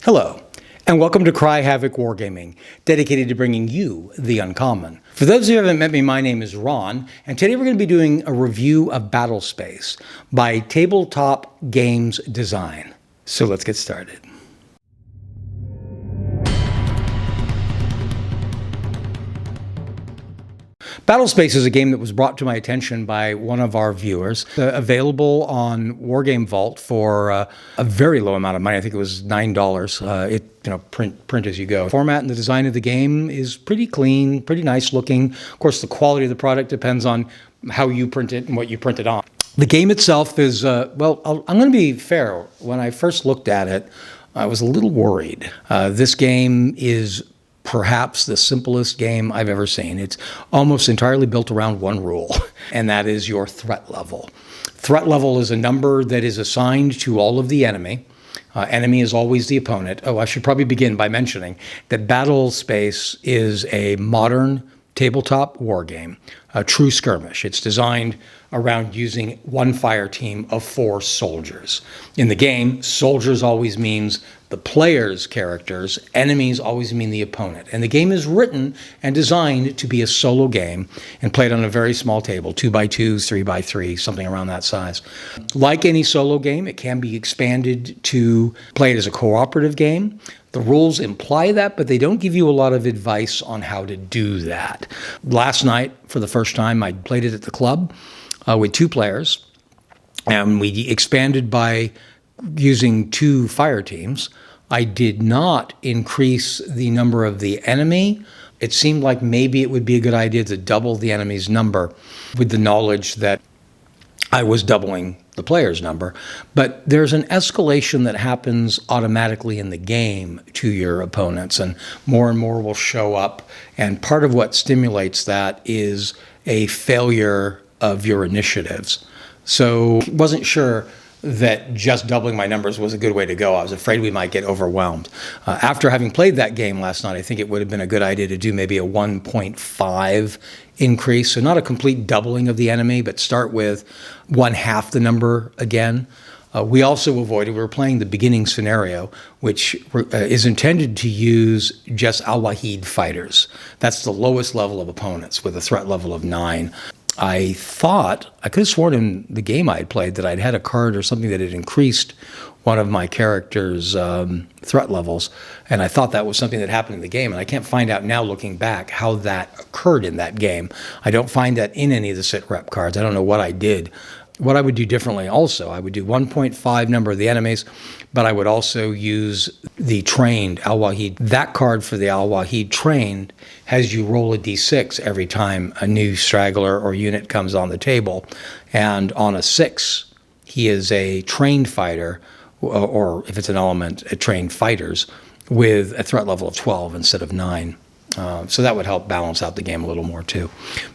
Hello, and welcome to Havoc Wargaming, dedicated to bringing you the uncommon. For those of you who haven't met me, my name is Ron, and today we're going to be doing a review of Battlespace by Tabletop Games Design. So let's get started. Battlespace is a game that was brought to my attention by one of our viewers, available on Wargame Vault for a very low amount of money. I think it was $9. Print as you go. The format and the design of the game is pretty clean, pretty nice looking. Of course, the quality of the product depends on how you print it and what you print it on. The game itself is, I'm going to be fair. When I first looked at it, I was a little worried. This game is perhaps the simplest game I've ever seen. It's almost entirely built around one rule, and that is your threat level. Threat level is a number that is assigned to all of the enemy. Enemy is always the opponent. Oh, I should probably begin by mentioning that Battlespace is a modern tabletop war game, a true skirmish. It's designed around using one fire team of 4 soldiers. In the game, soldiers always means the player's characters, enemies always mean the opponent. And the game is written and designed to be a solo game and played on a very small table, 2x2s, 3x3, something around that size. Like any solo game, it can be expanded to play it as a cooperative game. The rules imply that, but they don't give you a lot of advice on how to do that. Last night, for the first time, I played it at the club with 2 players, and we expanded by using 2 fire teams. I did not increase the number of the enemy. It seemed like maybe it would be a good idea to double the enemy's number with the knowledge that I was doubling the player's number. But there's an escalation that happens automatically in the game to your opponents, and more will show up. And part of what stimulates that is a failure of your initiatives. So I wasn't sure that just doubling my numbers was a good way to go. I was afraid we might get overwhelmed. After having played that game last night, I think it would have been a good idea to do maybe a 1.5 increase. So not a complete doubling of the enemy, but start with 1/2 the number again. We also avoided, we were playing the beginning scenario, which is intended to use just Al-Wahid fighters. That's the lowest level of opponents with a threat level of 9. I thought, I could have sworn in the game I had played that I'd had a card or something that had increased one of my character's threat levels, and I thought that was something that happened in the game, and I can't find out now looking back how that occurred in that game. I don't find that in any of the Sitrep cards. I don't know what I did. What I would do differently also, I would do 1.5 number of the enemies, but I would also use the trained Al-Wahid. That card for the Al-Wahid trained has you roll a d6 every time a new straggler or unit comes on the table. And on a 6, he is a trained fighter, or if it's an element, a trained fighters, with a threat level of 12 instead of 9. So that would help balance out the game a little more too.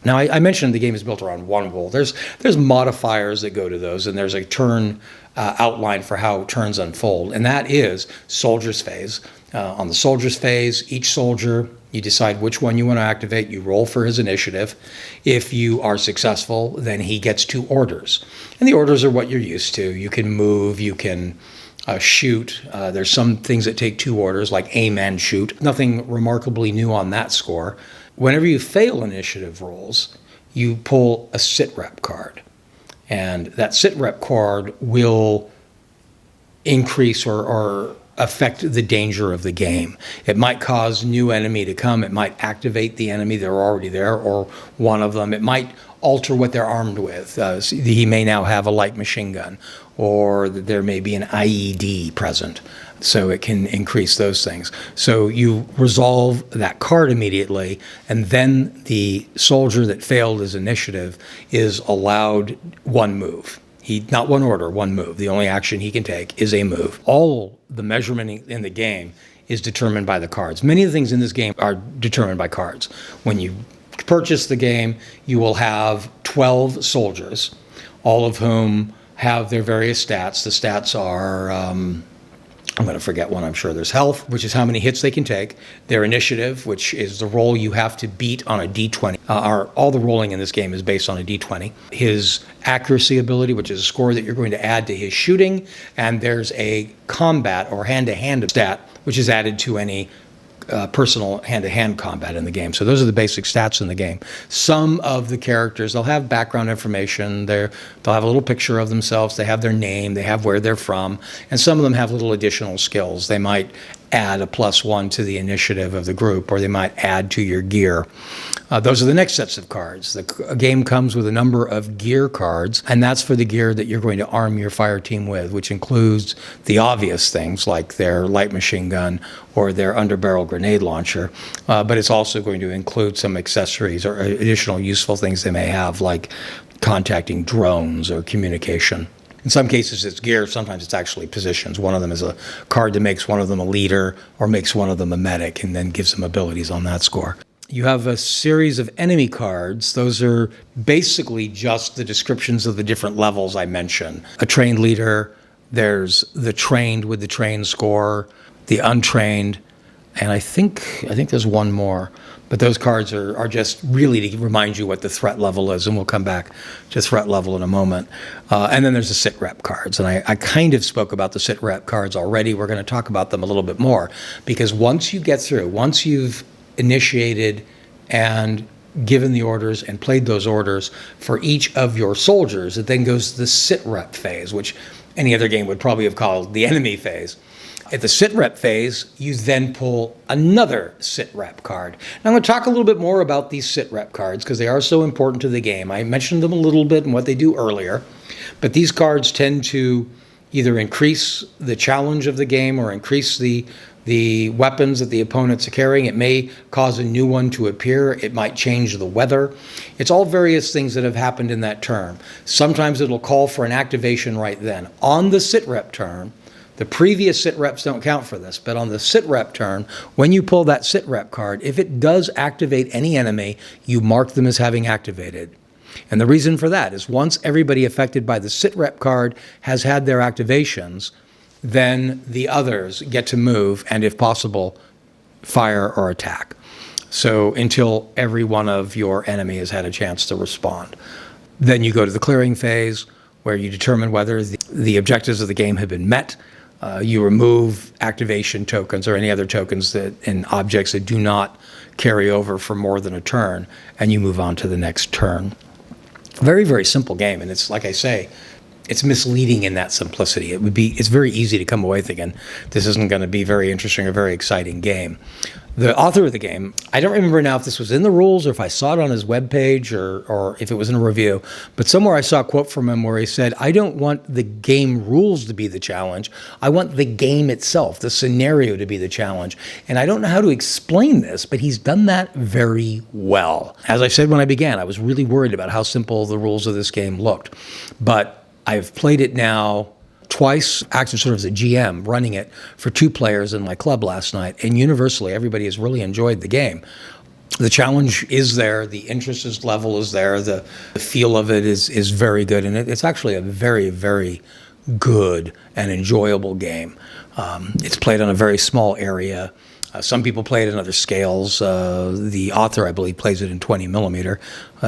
Now, I mentioned the game is built around one rule. There's modifiers that go to those, and there's a turn outline for how turns unfold, and that is soldier's phase. On the soldier's phase, each soldier, you decide which one you want to activate. You roll for his initiative. If you are successful, then he gets 2 orders, and the orders are what you're used to. You can move, you can shoot. There's some things that take 2 orders, like aim and shoot. Nothing remarkably new on that score. Whenever you fail initiative rolls, you pull a Sitrep card. And that Sitrep card will increase or affect the danger of the game. It might cause new enemy to come. It might activate the enemy that are already there, or one of them. It might alter what they're armed with. He may now have a light machine gun, or there may be an IED present, so it can increase those things. So you resolve that card immediately, and then the soldier that failed his initiative is allowed 1 move. Not 1 order, 1 move. The only action he can take is a move. All the measurement in the game is determined by the cards. Many of the things in this game are determined by cards. When you purchase the game, you will have 12 soldiers, all of whom have their various stats. The stats are I'm going to forget one. I'm sure there's health, which is how many hits they can take. Their initiative, which is the roll you have to beat on a d20. All the rolling in this game is based on a d20. His accuracy ability, which is a score that you're going to add to his shooting. And there's a combat or hand-to-hand stat, which is added to any personal hand-to-hand combat in the game. So those are the basic stats in the game. Some of the characters, they'll have background information. They'll have a little picture of themselves. They have their name. They have where they're from. And some of them have little additional skills. They might add a +1 to the initiative of the group, or they might add to your gear. Those are the next sets of cards. The game comes with a number of gear cards, and that's for the gear that you're going to arm your fire team with, which includes the obvious things like their light machine gun or their underbarrel grenade launcher, but it's also going to include some accessories or additional useful things they may have, like contacting drones or communication. In some cases, it's gear. Sometimes it's actually positions. One of them is a card that makes one of them a leader or makes one of them a medic and then gives them abilities on that score. You have a series of enemy cards. Those are basically just the descriptions of the different levels I mentioned. A trained leader, there's the trained with the trained score, the untrained, and I think there's one more. But those cards are just really to remind you what the threat level is, and we'll come back to threat level in a moment. And then there's the Sitrep cards, and I kind of spoke about the Sitrep cards already. We're going to talk about them a little bit more, because once you get through, once you've initiated and given the orders and played those orders for each of your soldiers, it then goes to the Sitrep phase, which any other game would probably have called the enemy phase. At the Sitrep phase, you then pull another Sitrep card. Now, I'm going to talk a little bit more about these Sitrep cards because they are so important to the game. I mentioned them a little bit and what they do earlier, but these cards tend to either increase the challenge of the game or increase the weapons that the opponents are carrying. It may cause a new one to appear. It might change the weather. It's all various things that have happened in that turn. Sometimes it'll call for an activation right then. On the Sitrep turn, the previous Sitreps don't count for this, but on the Sitrep turn, when you pull that Sitrep card, if it does activate any enemy, you mark them as having activated. And the reason for that is once everybody affected by the Sitrep card has had their activations, then the others get to move and, if possible, fire or attack. So until every one of your enemy has had a chance to respond. Then you go to the clearing phase, where you determine whether the objectives of the game have been met. You remove activation tokens or any other tokens and objects that do not carry over for more than a turn, and you move on to the next turn. Very, very simple game, and it's like I say, it's misleading in that simplicity. It's very easy to come away thinking this isn't going to be very interesting or very exciting game. The author of the game, I don't remember now if this was in the rules or if I saw it on his webpage or if it was in a review, but somewhere I saw a quote from him where he said, "I don't want the game rules to be the challenge. I want the game itself, the scenario, to be the challenge." And I don't know how to explain this, but he's done that very well. As I said when I began, I was really worried about how simple the rules of this game looked. But I've played it now twice, acted sort of as a GM, running it for 2 players in my club last night, and universally everybody has really enjoyed the game. The challenge is there, the interest level is there, the feel of it is very good, and it's actually a very, very good and enjoyable game. It's played on a very small area. Some people play it in other scales. The author, I believe, plays it in 20 millimeter.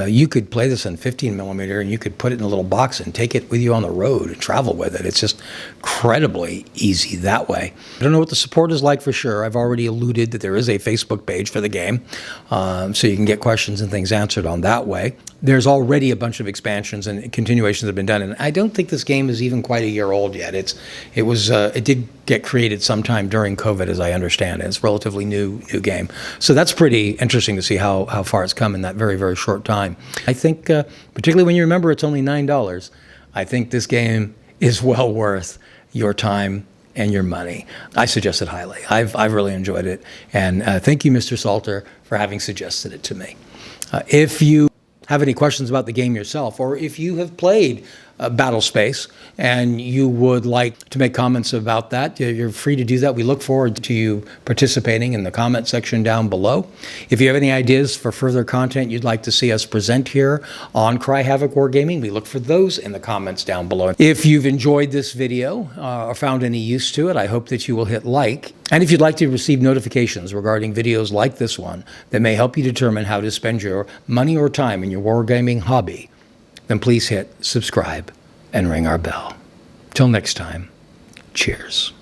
You could play this in 15 millimeter, and you could put it in a little box and take it with you on the road and travel with it. It's just incredibly easy that way. I don't know what the support is like for sure. I've already alluded that there is a Facebook page for the game, so you can get questions and things answered on that way. There's already a bunch of expansions and continuations that have been done, and I don't think this game is even quite a year old yet. It did get created sometime during COVID, as I understand it. It's a relatively new game. So that's pretty interesting to see how far it's come in that very, very short time. I think, particularly when you remember it's only $9, I think this game is well worth your time and your money. I suggest it highly. I've really enjoyed it. And thank you, Mr. Salter, for having suggested it to me. If you have any questions about the game yourself, or if you have played Battlespace, and you would like to make comments about that, you're free to do that. We look forward to you participating in the comment section down below. If you have any ideas for further content you'd like to see us present here on Cry Havoc Wargaming, we look for those in the comments down below. If you've enjoyed this video or found any use to it, I hope that you will hit like. And if you'd like to receive notifications regarding videos like this one that may help you determine how to spend your money or time in your wargaming hobby, then please hit subscribe and ring our bell. Till next time, cheers.